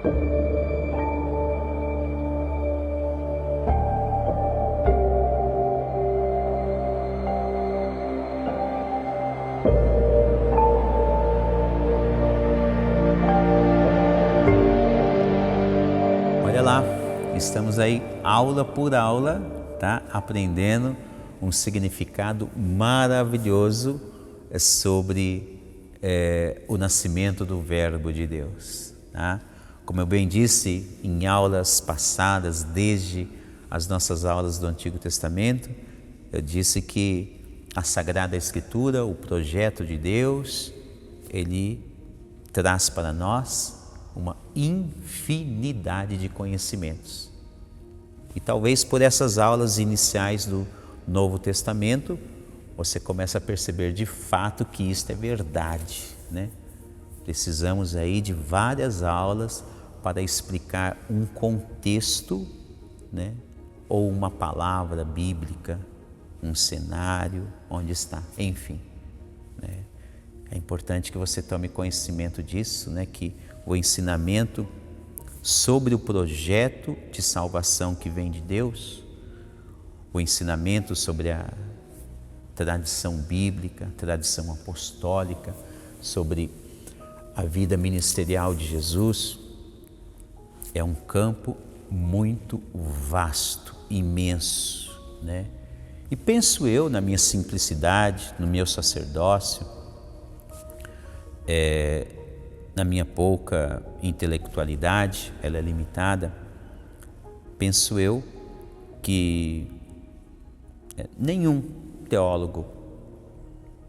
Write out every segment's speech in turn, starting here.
Olha lá, estamos aí aula por aula, tá? Aprendendo um significado maravilhoso sobre o nascimento do Verbo de Deus, tá? Como eu bem disse em aulas passadas, desde as nossas aulas do Antigo Testamento, eu disse que a Sagrada Escritura, o projeto de Deus, ele traz para nós uma infinidade de conhecimentos. E talvez por essas aulas iniciais do Novo Testamento, você começa a perceber de fato que isto é verdade, né? Precisamos aí de várias aulas para explicar um contexto, né? Ou uma palavra bíblica, um cenário, onde está, enfim, né? É importante que você tome conhecimento disso, né? Que o ensinamento sobre o projeto de salvação que vem de Deus, o ensinamento sobre a tradição bíblica, tradição apostólica, sobre a vida ministerial de Jesus, é um campo muito vasto, imenso, né? E penso eu, na minha simplicidade, no meu sacerdócio, na minha pouca intelectualidade, ela é limitada, penso eu que nenhum teólogo,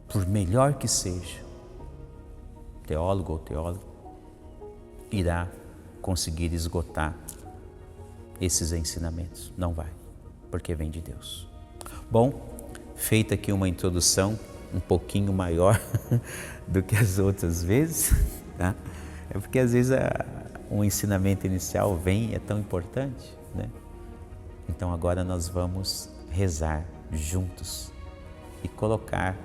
por melhor que seja, teólogo ou teóloga, irá conseguir esgotar esses ensinamentos. Não vai, porque vem de Deus. Bom, feita aqui uma introdução um pouquinho maior do que as outras vezes, tá? É porque às vezes um ensinamento inicial vem e é tão importante, né? Então agora nós vamos rezar juntos e colocar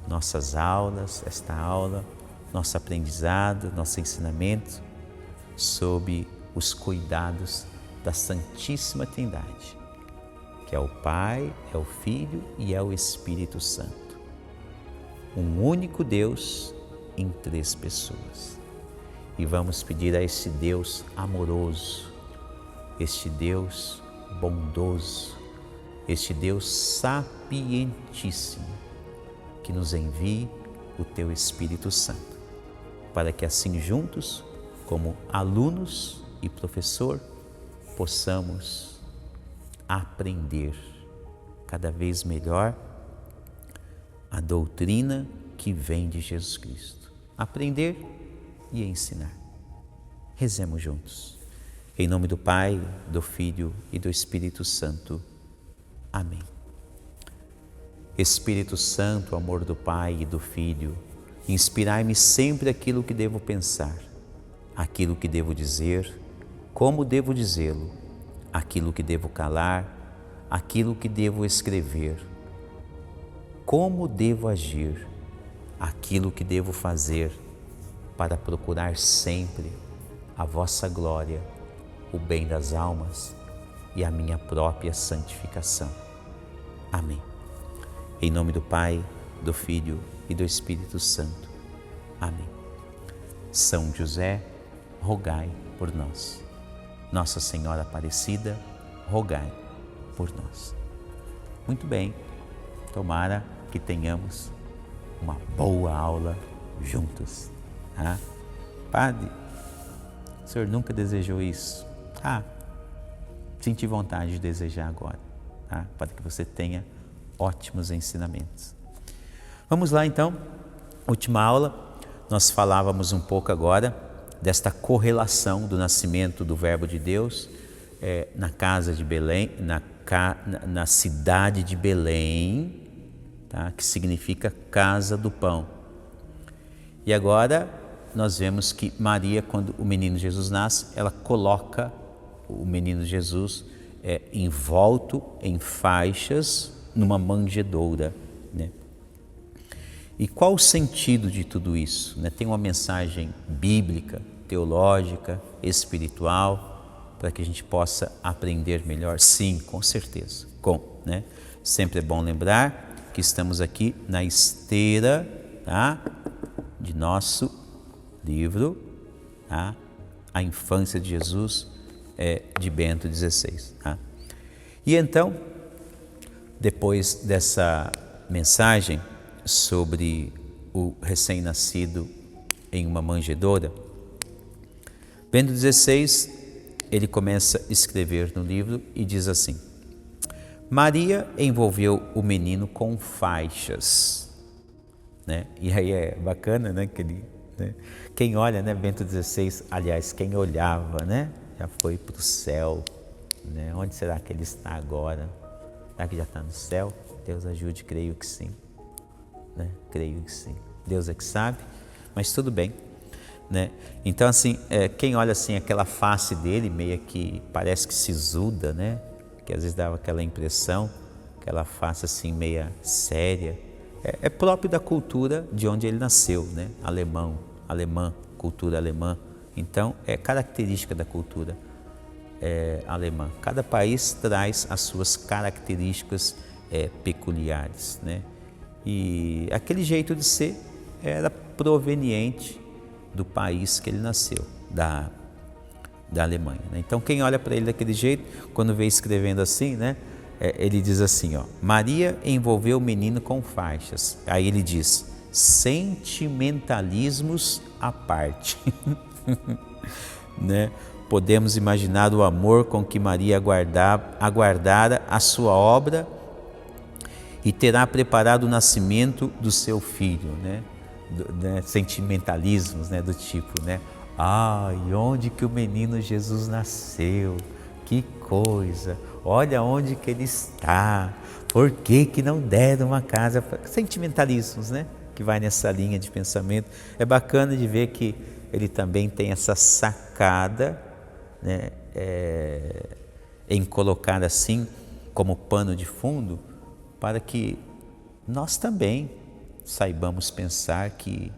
nossas aulas, esta aula, nosso aprendizado, nosso ensinamento sob os cuidados da Santíssima Trindade, que é o Pai, é o Filho e é o Espírito Santo. Um único Deus em três pessoas. E vamos pedir a este Deus amoroso, este Deus bondoso, este Deus sapientíssimo, que nos envie o Teu Espírito Santo, para que assim juntos, como alunos e professor, possamos aprender cada vez melhor a doutrina que vem de Jesus Cristo. Aprender e ensinar. Rezemos juntos. Em nome do Pai, do Filho e do Espírito Santo. Amém. Espírito Santo, amor do Pai e do Filho, inspirai-me sempre aquilo que devo pensar, aquilo que devo dizer, como devo dizê-lo, aquilo que devo calar, aquilo que devo escrever, como devo agir, aquilo que devo fazer, para procurar sempre a vossa glória, o bem das almas e a minha própria santificação. Amém. Em nome do Pai, do Filho e do Espírito Santo. Amém. São José, rogai por nós. Nossa Senhora Aparecida, rogai por nós. Muito bem, tomara que tenhamos uma boa aula juntos. Ah, Padre, o senhor nunca desejou isso? Senti vontade de desejar agora, tá? Para que você tenha ótimos ensinamentos. Vamos lá então, última aula, nós falávamos um pouco agora desta correlação do nascimento do Verbo de Deus na casa de Belém, na cidade de Belém, tá? Que significa casa do pão. E agora nós vemos que Maria, quando o menino Jesus nasce, ela coloca o menino Jesus envolto em faixas numa manjedoura, né? E qual o sentido de tudo isso, né? Tem uma mensagem bíblica teológica, espiritual, para que a gente possa aprender melhor? Sim, com certeza. Né? Sempre é bom lembrar que estamos aqui na esteira, tá, de nosso livro, tá, A Infância de Jesus, de Bento XVI. Tá? E então, depois dessa mensagem sobre o recém-nascido em uma manjedoura, Bento XVI, ele começa a escrever no livro e diz assim: Maria envolveu o menino com faixas, né? E aí é bacana, né, que ele, né? Quem olha, né, Bento XVI, aliás, quem olhava, né, já foi para o céu, né? Onde será que ele está agora? Será que já está no céu? Deus ajude, creio que sim, né? Creio que sim. Deus é que sabe, mas tudo bem, né? Então assim, quem olha assim aquela face dele, meio que parece que sisuda, né? Que às vezes dava aquela impressão, aquela face assim meia séria, é próprio da cultura de onde ele nasceu, né? Alemã, cultura alemã. Então é característica da cultura alemã. Cada país traz as suas características peculiares, né? E aquele jeito de ser era proveniente do país que ele nasceu, da Alemanha, né? Então quem olha para ele daquele jeito, quando vê escrevendo assim, né, ele diz assim, ó, Maria envolveu o menino com faixas. Aí ele diz, sentimentalismos à parte. Né? Podemos imaginar o amor com que Maria aguardara a sua obra e terá preparado o nascimento do seu filho, né? Sentimentalismos, né, do tipo, né? E onde que o menino Jesus nasceu? Que coisa! Olha onde que ele está. Por que que não deram uma casa? Sentimentalismos, né? Que vai nessa linha de pensamento. É bacana de ver que ele também tem essa sacada, né? Em colocar assim como pano de fundo para que nós também saibamos pensar que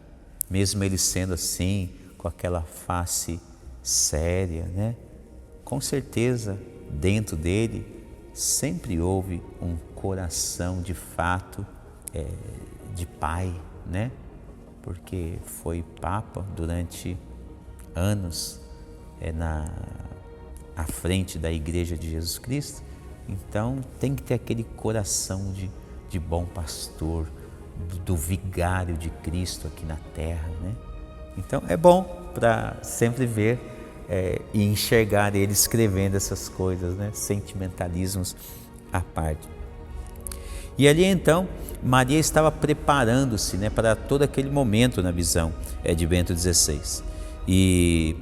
mesmo ele sendo assim, com aquela face séria, né? Com certeza, dentro dele, sempre houve um coração de fato de pai, né? Porque foi Papa durante anos à frente da Igreja de Jesus Cristo. Então, tem que ter aquele coração de bom pastor, do vigário de Cristo aqui na terra, né? Então é bom para sempre ver e enxergar ele escrevendo essas coisas, né? Sentimentalismos à parte. E ali então Maria estava preparando-se, né, para todo aquele momento na visão de Bento XVI. E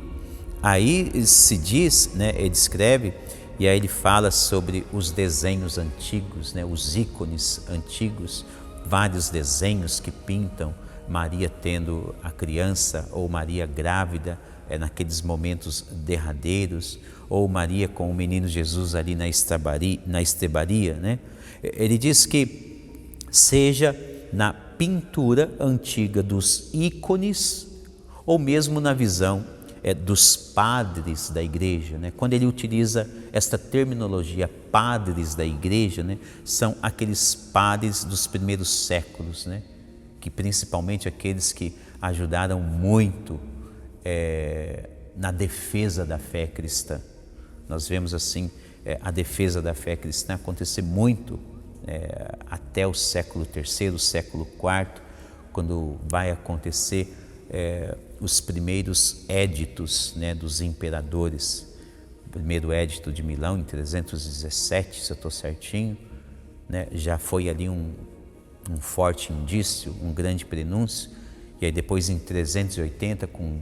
aí se diz, né, ele escreve, e aí ele fala sobre os desenhos antigos, né, os ícones antigos, vários desenhos que pintam Maria tendo a criança, ou Maria grávida naqueles momentos derradeiros, ou Maria com o menino Jesus ali na estrebaria, né? Ele diz que seja na pintura antiga dos ícones, ou mesmo na visão dos padres da igreja, né? Quando ele utiliza esta terminologia, padres da igreja, né? São aqueles padres dos primeiros séculos, né? Que principalmente aqueles que ajudaram muito na defesa da fé cristã. Nós vemos assim a defesa da fé cristã acontecer muito até o século III, século IV, quando vai acontecer os primeiros éditos, né, dos imperadores. O primeiro édito de Milão em 317, se eu estou certinho, né, já foi ali um forte indício, um grande prenúncio. E aí depois em 380 com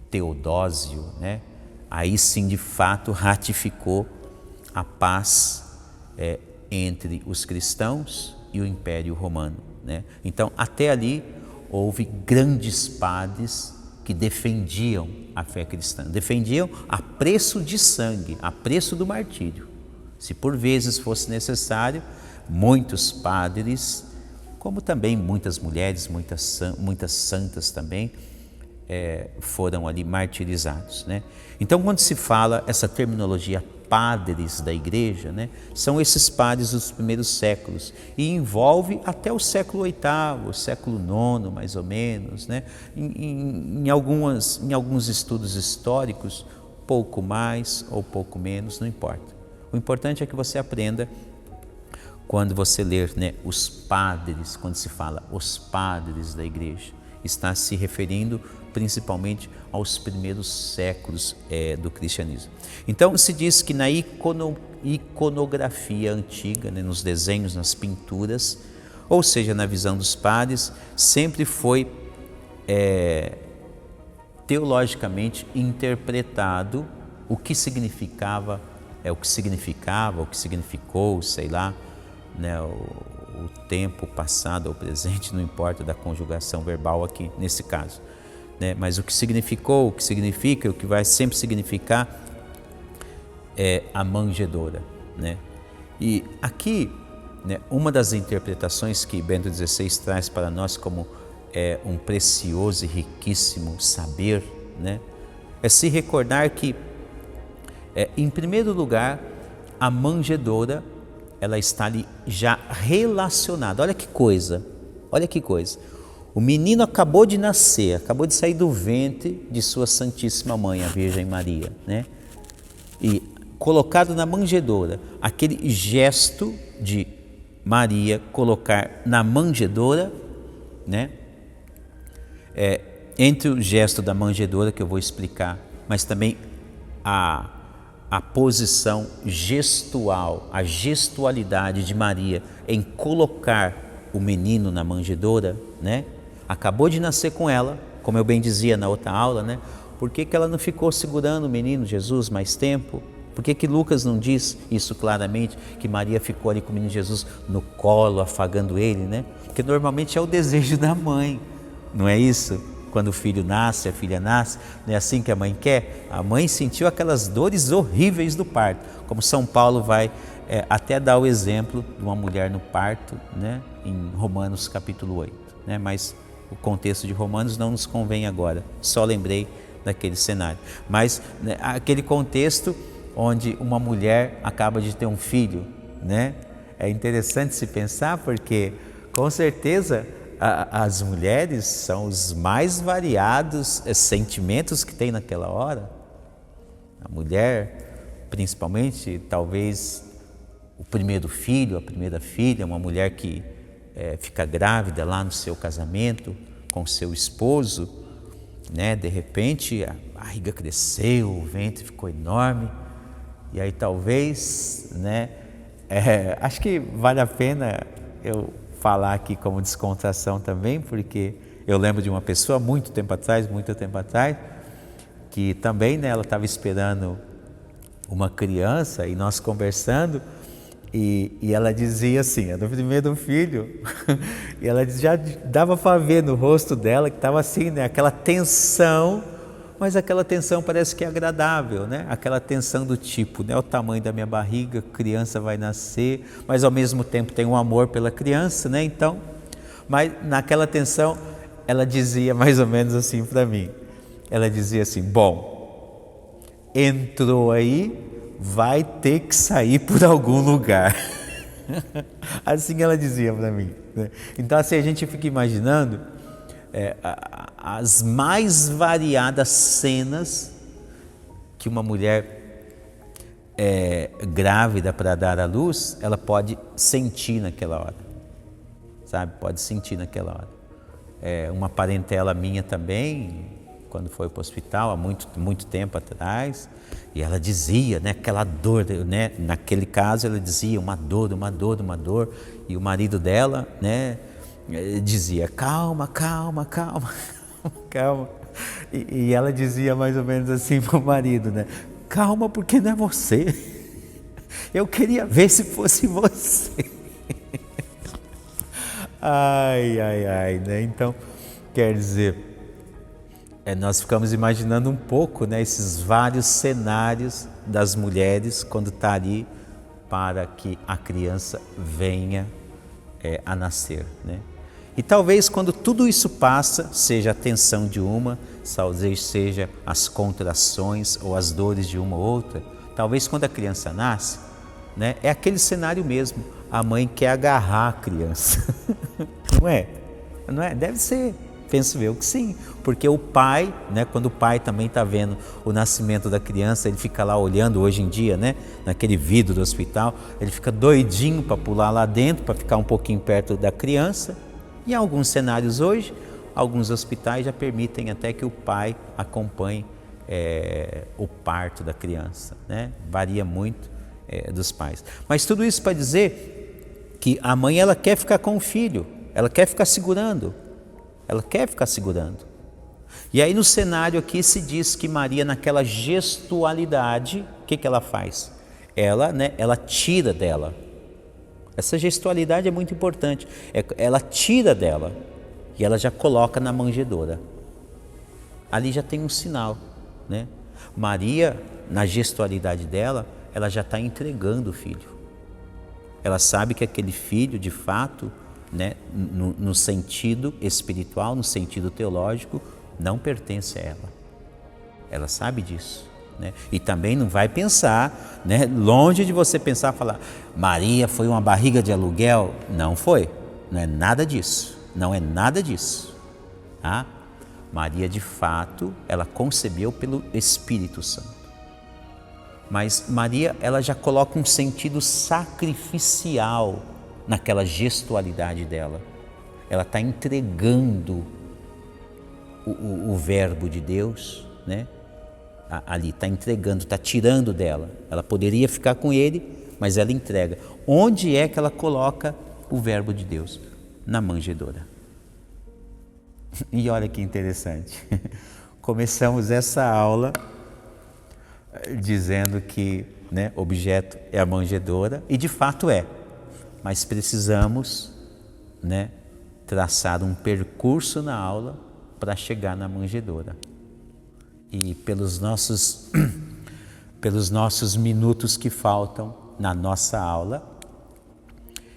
Teodósio, né, aí sim de fato ratificou a paz entre os cristãos e o Império Romano, né? Então até ali houve grandes padres que defendiam a fé cristã, defendiam a preço de sangue, a preço do martírio. Se por vezes fosse necessário, muitos padres, como também muitas mulheres, muitas santas também, foram ali martirizados, né? Então, quando se fala essa terminologia padres da igreja, né, são esses padres dos primeiros séculos e envolve até o século VIII, o século IX, mais ou menos, né? Em alguns estudos históricos, pouco mais ou pouco menos, não importa. O importante é que você aprenda, quando você ler, né, os padres, quando se fala os padres da igreja, está se referindo principalmente aos primeiros séculos do cristianismo. Então se diz que na iconografia antiga, né, nos desenhos, nas pinturas, ou seja, na visão dos padres, sempre foi teologicamente interpretado o que significava, o que significou, sei lá, né, o tempo passado ou presente, não importa da conjugação verbal aqui nesse caso, né, mas o que significou, o que significa, o que vai sempre significar é a manjedoura, né? E aqui, né, uma das interpretações que Bento XVI traz para nós como um precioso e riquíssimo saber, né, é se recordar que, em primeiro lugar, a manjedoura, ela está ali já relacionada. Olha que coisa, olha que coisa. O menino acabou de nascer, acabou de sair do ventre de sua Santíssima Mãe, a Virgem Maria, né? E colocado na manjedoura, aquele gesto de Maria colocar na manjedoura, né? Entre o gesto da manjedoura, que eu vou explicar, mas também a posição gestual, a gestualidade de Maria em colocar o menino na manjedoura, né? Acabou de nascer com ela, como eu bem dizia na outra aula, né? Por que ela não ficou segurando o menino Jesus mais tempo? Por que Lucas não diz isso claramente, que Maria ficou ali com o menino Jesus no colo, afagando ele, né? Porque normalmente é o desejo da mãe, não é isso? Quando o filho nasce, a filha nasce, não é assim que a mãe quer? A mãe sentiu aquelas dores horríveis do parto, como São Paulo vai até dar o exemplo de uma mulher no parto, né, em Romanos capítulo 8. Né? Mas o contexto de Romanos não nos convém agora, só lembrei daquele cenário. Mas, né, aquele contexto onde uma mulher acaba de ter um filho, né? É interessante se pensar, porque com certeza as mulheres são os mais variados sentimentos que tem naquela hora. A mulher, principalmente, talvez o primeiro filho, a primeira filha, uma mulher que fica grávida lá no seu casamento com seu esposo, né? De repente a barriga cresceu, o ventre ficou enorme, e aí talvez, né? Acho que vale a pena eu falar aqui como descontração também, porque eu lembro de uma pessoa muito tempo atrás, que também, né, ela estava esperando uma criança e nós conversando, e ela dizia assim, do primeiro filho, e ela já dava para ver no rosto dela que estava assim, né, aquela tensão, mas aquela tensão parece que é agradável, né? Aquela tensão do tipo, né, o tamanho da minha barriga, criança vai nascer, mas ao mesmo tempo tem um amor pela criança, né? Então, mas naquela tensão, ela dizia mais ou menos assim para mim, ela dizia assim, bom, entrou aí, vai ter que sair por algum lugar. Assim ela dizia para mim, né? Então assim a gente fica imaginando as mais variadas cenas que uma mulher grávida para dar à luz, ela pode sentir naquela hora, sabe? Pode sentir naquela hora. Uma parentela minha também, quando foi para o hospital há muito tempo atrás, e ela dizia, né, aquela dor, né? Naquele caso ela dizia uma dor, e o marido dela, né, dizia calma. E ela dizia mais ou menos assim para o marido, né? Calma, porque não é você. Eu queria ver se fosse você. Ai, né? Então, quer dizer, nós ficamos imaginando um pouco, né, esses vários cenários das mulheres quando está ali para que a criança venha a nascer, né? E talvez quando tudo isso passa, seja a tensão de uma, talvez seja as contrações ou as dores de uma ou outra, talvez quando a criança nasce, né, é aquele cenário mesmo, a mãe quer agarrar a criança. Não é? Não é? Deve ser, penso eu que sim, porque o pai, né, quando o pai também está vendo o nascimento da criança, ele fica lá olhando hoje em dia, né, naquele vidro do hospital, ele fica doidinho para pular lá dentro, para ficar um pouquinho perto da criança. Em alguns cenários hoje, alguns hospitais já permitem até que o pai acompanhe o parto da criança, né? Varia muito dos pais. Mas tudo isso para dizer que a mãe ela quer ficar com o filho, ela quer ficar segurando, ela quer ficar segurando. E aí no cenário aqui se diz que Maria naquela gestualidade, o que ela faz? Ela tira dela. Essa gestualidade é muito importante. Ela tira dela e ela já coloca na manjedoura. Ali já tem um sinal, né? Maria, na gestualidade dela, ela já está entregando o filho. Ela sabe que aquele filho, de fato, né, no sentido espiritual, no sentido teológico, não pertence a ela. Ela sabe disso. Né? E também não vai pensar, né? Longe de você pensar, falar, Maria foi uma barriga de aluguel. Não foi, não é nada disso, não é nada disso. Tá? Maria, de fato, ela concebeu pelo Espírito Santo. Mas Maria, ela já coloca um sentido sacrificial naquela gestualidade dela. Ela está entregando o verbo de Deus, né? Ali, está entregando, está tirando dela. Ela poderia ficar com ele, mas ela entrega. Onde é que ela coloca o verbo de Deus? Na manjedoura. E olha que interessante. Começamos essa aula dizendo que, né, objeto é a manjedoura, e de fato é. Mas precisamos, né, traçar um percurso na aula para chegar na manjedoura. E pelos nossos minutos que faltam na nossa aula,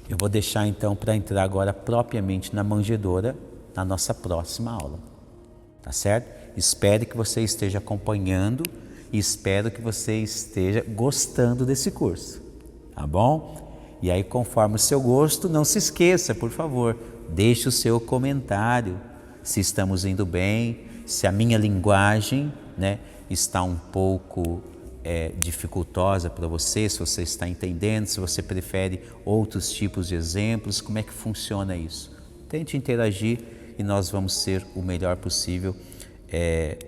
eu vou deixar então para entrar agora propriamente na manjedoura na nossa próxima aula, tá certo? Espero que você esteja acompanhando e espero que você esteja gostando desse curso, tá bom? E aí, conforme o seu gosto, não se esqueça, por favor, deixe o seu comentário, se estamos indo bem, se a minha linguagem, né, está um pouco dificultosa para você, se você está entendendo, se você prefere outros tipos de exemplos, como é que funciona isso? Tente interagir e nós vamos ser o melhor possível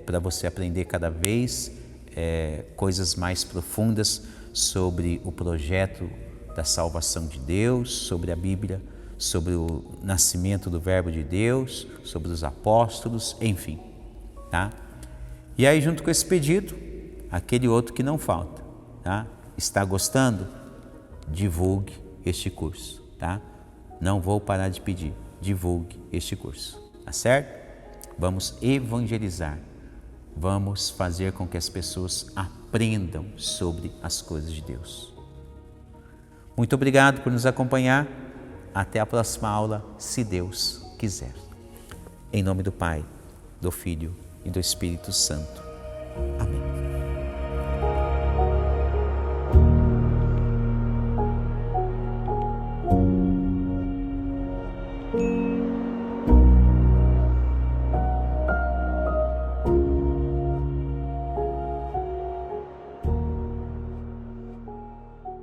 para você aprender cada vez coisas mais profundas sobre o projeto da salvação de Deus, sobre a Bíblia, sobre o nascimento do Verbo de Deus, sobre os apóstolos, enfim, tá? E aí, junto com esse pedido, aquele outro que não falta, tá? Está gostando? Divulgue este curso, tá? Não vou parar de pedir, divulgue este curso, tá certo? Vamos evangelizar, vamos fazer com que as pessoas aprendam sobre as coisas de Deus. Muito obrigado por nos acompanhar, até a próxima aula, se Deus quiser. Em nome do Pai, do Filho e do Espírito Santo. Amém.